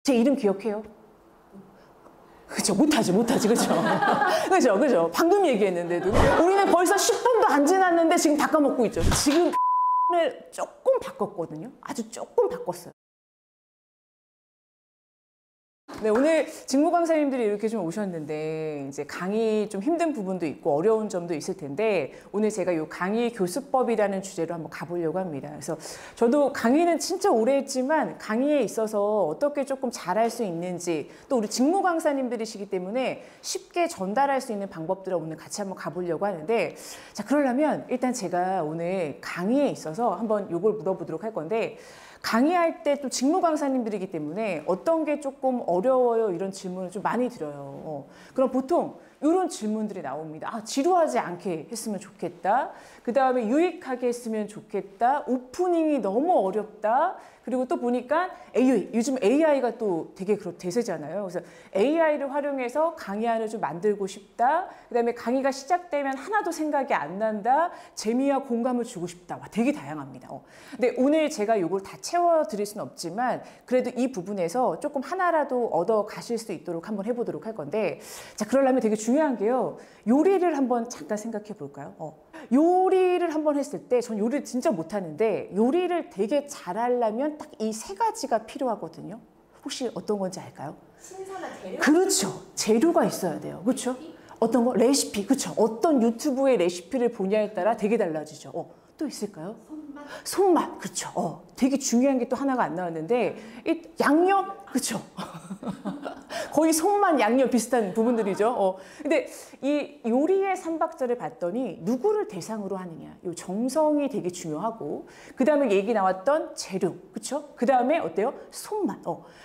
제 이름 기억해요? 그죠? 못하지. 그죠? 그죠? 방금 얘기했는데도. 우리는 벌써 10분도 안 지났는데 지금 다 까먹고 있죠. 지금 을 조금 바꿨거든요. 아주 조금 바꿨어요. 네, 오늘 직무 강사님들이 이렇게 좀 오셨는데 이제 강의 좀 힘든 부분도 있고 어려운 점도 있을 텐데 오늘 제가 이 강의 교수법이라는 주제로 한번 가보려고 합니다. 그래서 저도 강의는 진짜 오래 했지만 강의에 있어서 어떻게 조금 잘할 수 있는지 또 우리 직무 강사님들이시기 때문에 쉽게 전달할 수 있는 방법들을 오늘 같이 한번 가보려고 하는데 자, 그러려면 일단 제가 오늘 강의에 있어서 한번 요걸 물어보도록 할 건데 강의할 때 또 직무 강사님들이기 때문에 어떤 게 조금 어려워요 이런 질문을 좀 많이 드려요. 그럼 보통 이런 질문들이 나옵니다. 아, 지루하지 않게 했으면 좋겠다. 그 다음에 유익하게 했으면 좋겠다. 오프닝이 너무 어렵다. 그리고 또 보니까 요즘 AI가 또 되게 대세잖아요. 그래서 AI를 활용해서 강의안을 좀 만들고 싶다. 그 다음에 강의가 시작되면 하나도 생각이 안 난다. 재미와 공감을 주고 싶다. 와, 되게 다양합니다. 근데 오늘 제가 이걸 다 채워드릴 수는 없지만 그래도 이 부분에서 조금 하나라도 얻어 가실 수 있도록 한번 해보도록 할 건데 자, 그러려면 되게 중요한 게요. 요리를 한번 잠깐 생각해 볼까요? 요리를 한번 했을 때 전 요리를 진짜 못하는데 요리를 되게 잘하려면 딱 이 세 가지가 필요하거든요. 혹시 어떤 건지 알까요? 신선한 재료? 그렇죠. 재료가 있어야 돼요. 그렇죠? 어떤 거? 레시피. 그렇죠. 어떤 유튜브의 레시피를 보냐에 따라 되게 달라지죠. 또 있을까요? 손맛. 그렇죠. 되게 중요한 게 또 하나가 안 나왔는데 이 양념. 그렇죠. 거의 손맛 양념 비슷한 부분들이죠. 근데 이 요리의 삼박자를 봤더니 누구를 대상으로 하느냐. 이 정성이 되게 중요하고 그 다음에 얘기 나왔던 재료. 그렇죠? 그 다음에 어때요? 손맛.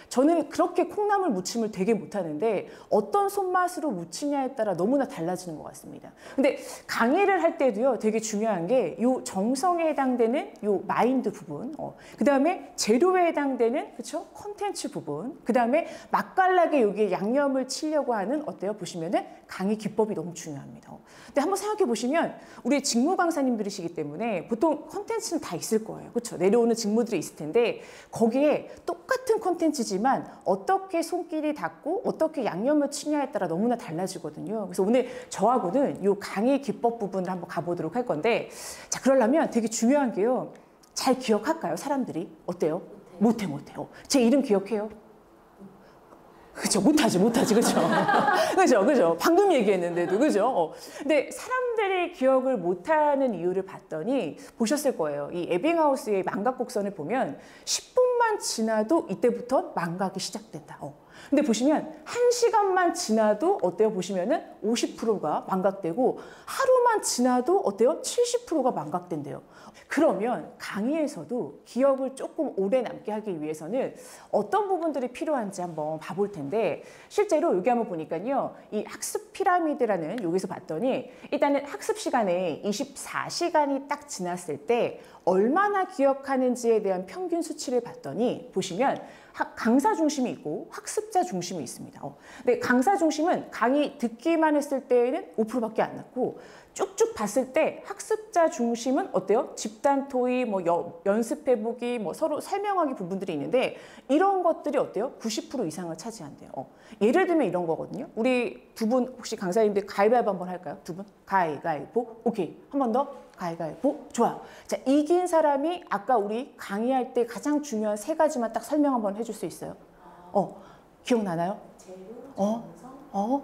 저는 그렇게 콩나물 무침을 되게 못하는데 어떤 손맛으로 무치냐에 따라 너무나 달라지는 것 같습니다. 근데 강의를 할 때도요. 되게 중요한 게 이 정성에 해당되는 이 마인드 부분. 그 다음에 재료에 해당되는 그렇죠? 콘텐츠 부분. 그 다음에 맛깔나게 여기에 양념을 치려고 하는 어때요? 보시면은 강의 기법이 너무 중요합니다. 근데 한번 생각해 보시면 우리 직무 강사님들이시기 때문에 보통 콘텐츠는 다 있을 거예요. 그렇죠? 내려오는 직무들이 있을 텐데 거기에 똑같은 콘텐츠지만 어떻게 손길이 닿고 어떻게 양념을 치냐에 따라 너무나 달라지거든요. 그래서 오늘 저하고는 이 강의 기법 부분을 한번 가보도록 할 건데 자, 그러려면 되게 중요한 게요. 잘 기억할까요? 사람들이? 어때요? 못해요. 제 이름 기억해요? 그죠? 못하지. 그죠? 방금 얘기했는데도, 그죠? 근데 사람들이 기억을 못하는 이유를 봤더니 보셨을 거예요. 이 에빙하우스의 망각 곡선을 보면 10분만 지나도 이때부터 망각이 시작된다. 근데 보시면 1시간만 지나도 어때요? 보시면은 50%가 망각되고 하루만 지나도 어때요? 70%가 망각된대요. 그러면 강의에서도 기억을 조금 오래 남게 하기 위해서는 어떤 부분들이 필요한지 한번 봐볼 텐데 실제로 여기 한번 보니까요. 이 학습 피라미드라는 여기서 봤더니 일단은 학습 시간에 24시간이 딱 지났을 때 얼마나 기억하는지에 대한 평균 수치를 봤더니 보시면 강사 중심이 있고 학습자 중심이 있습니다. 근데 강사 중심은 강의 듣기만 했을 때에는 5%밖에 안 났고 쭉쭉 봤을 때 학습자 중심은 어때요? 집단 토의, 연습해보기, 서로 설명하기 부분들이 있는데 이런 것들이 어때요? 90% 이상을 차지한대요. 예를 들면 이런 거거든요. 우리 두 분 혹시 강사님들 가위바위보 한번 할까요? 두 분? 가위바위보. 오케이. 한 번 더. 가위바위보. 좋아요. 자, 이긴 사람이 아까 우리 강의할 때 가장 중요한 세 가지만 딱 설명 한번 해줄 수 있어요? 기억나나요? 재료, 정성,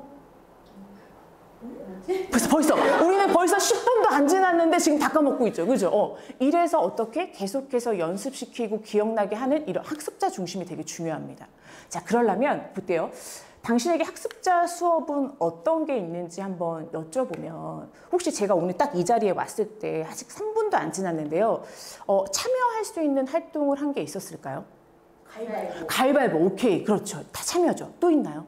벌써 우리는 벌써 10분도 안 지났는데 지금 다 까먹고 있죠. 그죠? 이래서 어떻게 계속해서 연습시키고 기억나게 하는 이런 학습자 중심이 되게 중요합니다. 자, 그러려면 어때요? 당신에게 학습자 수업은 어떤 게 있는지 한번 여쭤보면 혹시 제가 오늘 딱 이 자리에 왔을 때 아직 3분도 안 지났는데요. 참여할 수 있는 활동을 한 게 있었을까요? 가위바위보. 가위바위보. 오케이. 그렇죠. 다 참여죠. 또 있나요?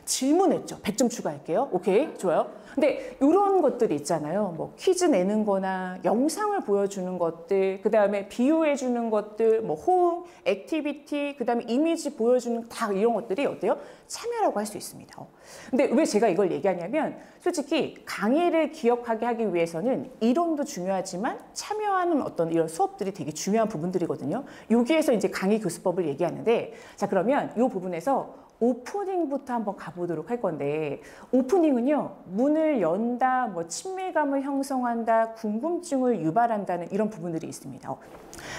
질문했죠. 100점 추가할게요. 오케이, 좋아요. 근데 이런 것들이 있잖아요. 뭐 퀴즈 내는 거나 영상을 보여주는 것들, 그 다음에 비유해 주는 것들, 뭐 호응, 액티비티, 그 다음에 이미지 보여주는 다 이런 것들이 어때요? 참여라고 할 수 있습니다. 근데 왜 제가 이걸 얘기하냐면 솔직히 강의를 기억하게 하기 위해서는 이론도 중요하지만 참여하는 어떤 이런 수업들이 되게 중요한 부분들이거든요. 여기에서 이제 강의 교수법을 얘기하는데 자, 그러면 이 부분에서 오프닝부터 한번 가보도록 할 건데 오프닝은요, 문을 연다, 뭐 친밀감을 형성한다, 궁금증을 유발한다는 이런 부분들이 있습니다.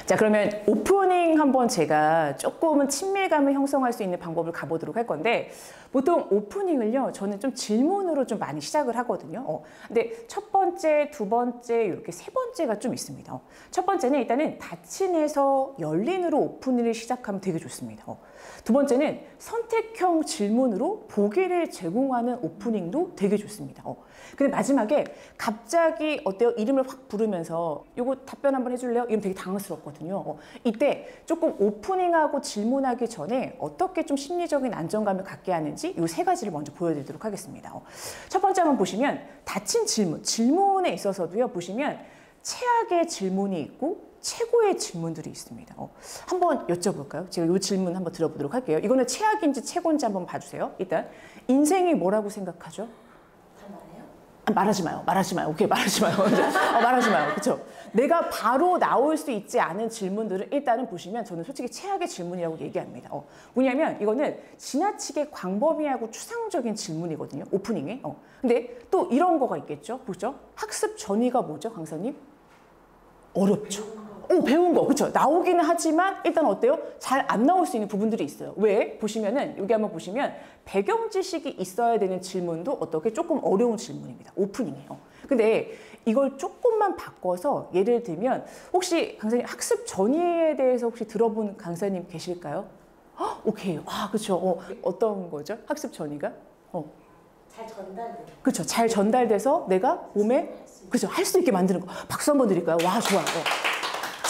자, 그러면 오프닝 한번 제가 조금은 친밀감을 형성할 수 있는 방법을 가보도록 할 건데 보통 오프닝을요, 저는 좀 질문으로 좀 많이 시작을 하거든요. 근데 첫 번째, 두 번째, 이렇게 세 번째가 좀 있습니다. 첫 번째는 일단은 닫힌에서 열린으로 오프닝을 시작하면 되게 좋습니다. 두 번째는 선택형 질문으로 보기를 제공하는 오프닝도 되게 좋습니다. 근데 마지막에 갑자기 어때요? 이름을 확 부르면서 요거 답변 한번 해줄래요? 이러면 되게 당황스럽거든요. 이때 조금 오프닝하고 질문하기 전에 어떻게 좀 심리적인 안정감을 갖게 하는지 요 세 가지를 먼저 보여드리도록 하겠습니다. 첫 번째 한번 보시면 닫힌 질문, 질문에 있어서도요, 보시면 최악의 질문이 있고 최고의 질문들이 있습니다. 한번 여쭤볼까요? 제가 이 질문 한번 들어보도록 할게요. 이거는 최악인지 최고인지 한번 봐주세요. 일단 인생이 뭐라고 생각하죠? 말하지 마요. 말하지 마요. 오케이, 말하지 마요. 말하지 마요. 그렇죠? 내가 바로 나올 수 있지 않은 질문들을 일단은 보시면 저는 솔직히 최악의 질문이라고 얘기합니다. 뭐냐면 이거는 지나치게 광범위하고 추상적인 질문이거든요. 오프닝에. 근데 또 이런 거가 있겠죠. 보죠? 학습 전이가 뭐죠, 강사님? 어렵죠. 배운 거, 그렇죠? 나오기는 하지만 일단 어때요? 잘 안 나올 수 있는 부분들이 있어요. 왜? 보시면은 여기 한번 보시면 배경 지식이 있어야 되는 질문도 어떻게 조금 어려운 질문입니다. 오프닝이에요. 근데 이걸 조금만 바꿔서 예를 들면 혹시 강사님 학습 전이에 대해서 혹시 들어본 강사님 계실까요? 오케이. 그렇죠. 어떤 거죠? 학습 전이가? 잘 전달돼. 그렇죠. 잘 전달돼서 내가 몸에 그렇죠. 할 수 있게 만드는 거. 박수 한번 드릴까요? 와, 좋아요.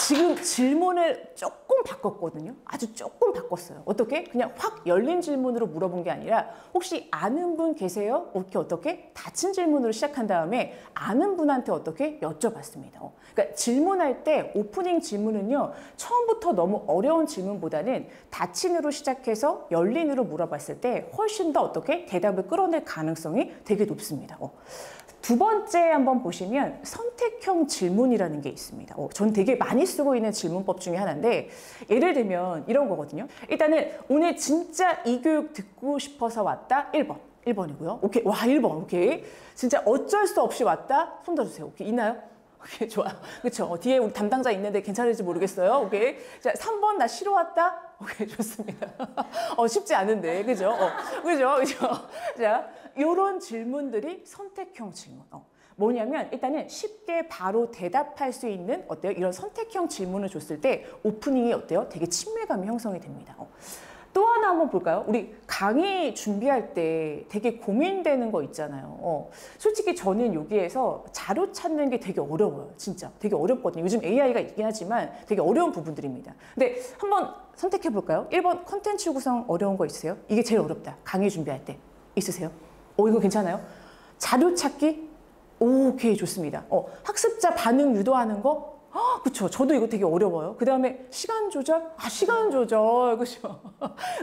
지금 질문을 조금 바꿨거든요. 아주 조금 바꿨어요. 어떻게? 그냥 확 열린 질문으로 물어본 게 아니라 혹시 아는 분 계세요? 이렇게 어떻게? 닫힌 질문으로 시작한 다음에 아는 분한테 어떻게 여쭤봤습니다. 그러니까 질문할 때 오프닝 질문은요, 처음부터 너무 어려운 질문보다는 닫힌으로 시작해서 열린으로 물어봤을 때 훨씬 더 어떻게 대답을 끌어낼 가능성이 되게 높습니다. 두 번째 한번 보시면 선택형 질문이라는 게 있습니다. 전 되게 많이 쓰고 있는 질문법 중에 하나인데 예를 들면 이런 거거든요. 일단은 오늘 진짜 이 교육 듣고 싶어서 왔다. 1번. 1번이고요. 오케이. 와, 1번. 오케이. 진짜 어쩔 수 없이 왔다. 손 들어주세요. 오케이. 있나요? 오케이. 좋아요. 그렇죠. 뒤에 우리 담당자 있는데 괜찮을지 모르겠어요. 오케이. 자, 3번 나 쉬러 왔다. 오케이. 좋습니다. 쉽지 않은데. 그죠? 그죠? 자, 요런 질문들이 선택형 질문. 뭐냐면 일단은 쉽게 바로 대답할 수 있는 어때요? 이런 선택형 질문을 줬을 때 오프닝이 어때요? 되게 친밀감이 형성이 됩니다. 또 하나 한번 볼까요? 우리 강의 준비할 때 되게 고민되는 거 있잖아요. 솔직히 저는 여기에서 자료 찾는 게 되게 어려워요. 진짜 되게 어렵거든요. 요즘 AI가 있긴 하지만 되게 어려운 부분들입니다. 근데 한번 선택해 볼까요? 1번 컨텐츠 구성 어려운 거 있으세요? 이게 제일 어렵다. 강의 준비할 때 있으세요? 이거 괜찮아요? 자료 찾기? 오케이, 좋습니다. 학습자 반응 유도하는 거? 그쵸. 저도 이거 되게 어려워요. 그 다음에 시간 조절? 시간 조절. 그죠?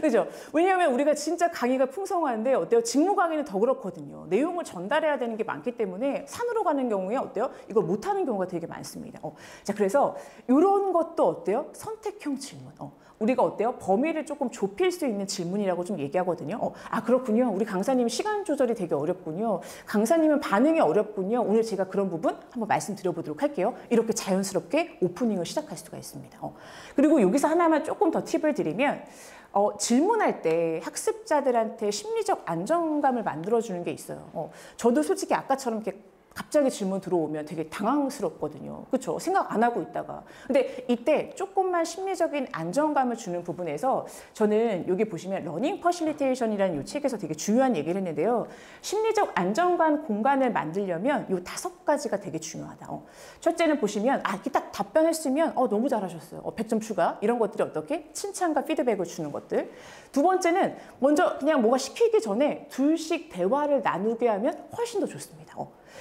그죠? 왜냐하면 우리가 진짜 강의가 풍성한데 어때요? 직무 강의는 더 그렇거든요. 내용을 전달해야 되는 게 많기 때문에 산으로 가는 경우에 어때요? 이걸 못하는 경우가 되게 많습니다. 자, 그래서 이런 것도 어때요? 선택형 질문. 우리가 어때요? 범위를 조금 좁힐 수 있는 질문이라고 좀 얘기하거든요. 그렇군요. 우리 강사님 시간 조절이 되게 어렵군요. 강사님은 반응이 어렵군요. 오늘 제가 그런 부분 한번 말씀드려보도록 할게요. 이렇게 자연스럽게 오프닝을 시작할 수가 있습니다. 그리고 여기서 하나만 조금 더 팁을 드리면 질문할 때 학습자들한테 심리적 안정감을 만들어주는 게 있어요. 저도 솔직히 아까처럼 이렇게 갑자기 질문 들어오면 되게 당황스럽거든요. 그렇죠? 생각 안 하고 있다가. 근데 이때 조금만 심리적인 안정감을 주는 부분에서 저는 여기 보시면 러닝 퍼실리테이션이라는 이 책에서 되게 중요한 얘기를 했는데요. 심리적 안정감 공간을 만들려면 이 5가지가 되게 중요하다. 첫째는 보시면 이렇게 딱 답변했으면 너무 잘하셨어요. 100점 추가. 이런 것들이 어떻게? 칭찬과 피드백을 주는 것들. 두 번째는 먼저 그냥 뭐가 시키기 전에 둘씩 대화를 나누게 하면 훨씬 더 좋습니다.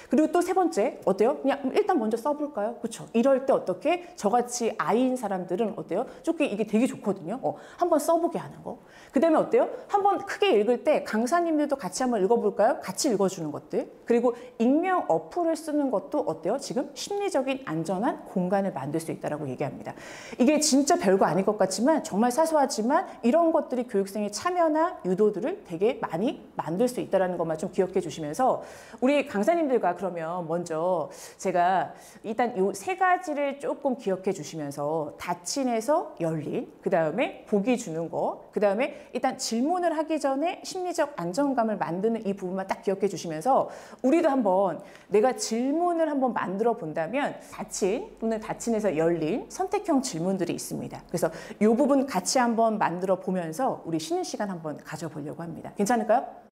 그리고 또 세 번째 어때요? 그냥 일단 먼저 써볼까요? 그렇죠? 이럴 때 어떻게 저같이 아이인 사람들은 어때요? 조금 이게 되게 좋거든요. 한번 써보게 하는 거. 그 다음에 어때요? 한번 크게 읽을 때 강사님들도 같이 한번 읽어볼까요? 같이 읽어주는 것들. 그리고 익명 어플을 쓰는 것도 어때요? 지금 심리적인 안전한 공간을 만들 수 있다고 얘기합니다. 이게 진짜 별거 아닐 것 같지만 정말 사소하지만 이런 것들이 교육생의 참여나 유도들을 되게 많이 만들 수 있다는 것만 좀 기억해 주시면서 우리 강사님들과 그러면 먼저 제가 일단 이 3가지를 조금 기억해 주시면서 닫힌에서 열린, 그 다음에 보기 주는 거, 그 다음에 일단 질문을 하기 전에 심리적 안정감을 만드는 이 부분만 딱 기억해 주시면서 우리도 한번 내가 질문을 한번 만들어 본다면 닫힌 또는 닫힌에서 열린 선택형 질문들이 있습니다. 그래서 이 부분 같이 한번 만들어 보면서 우리 쉬는 시간 한번 가져보려고 합니다. 괜찮을까요?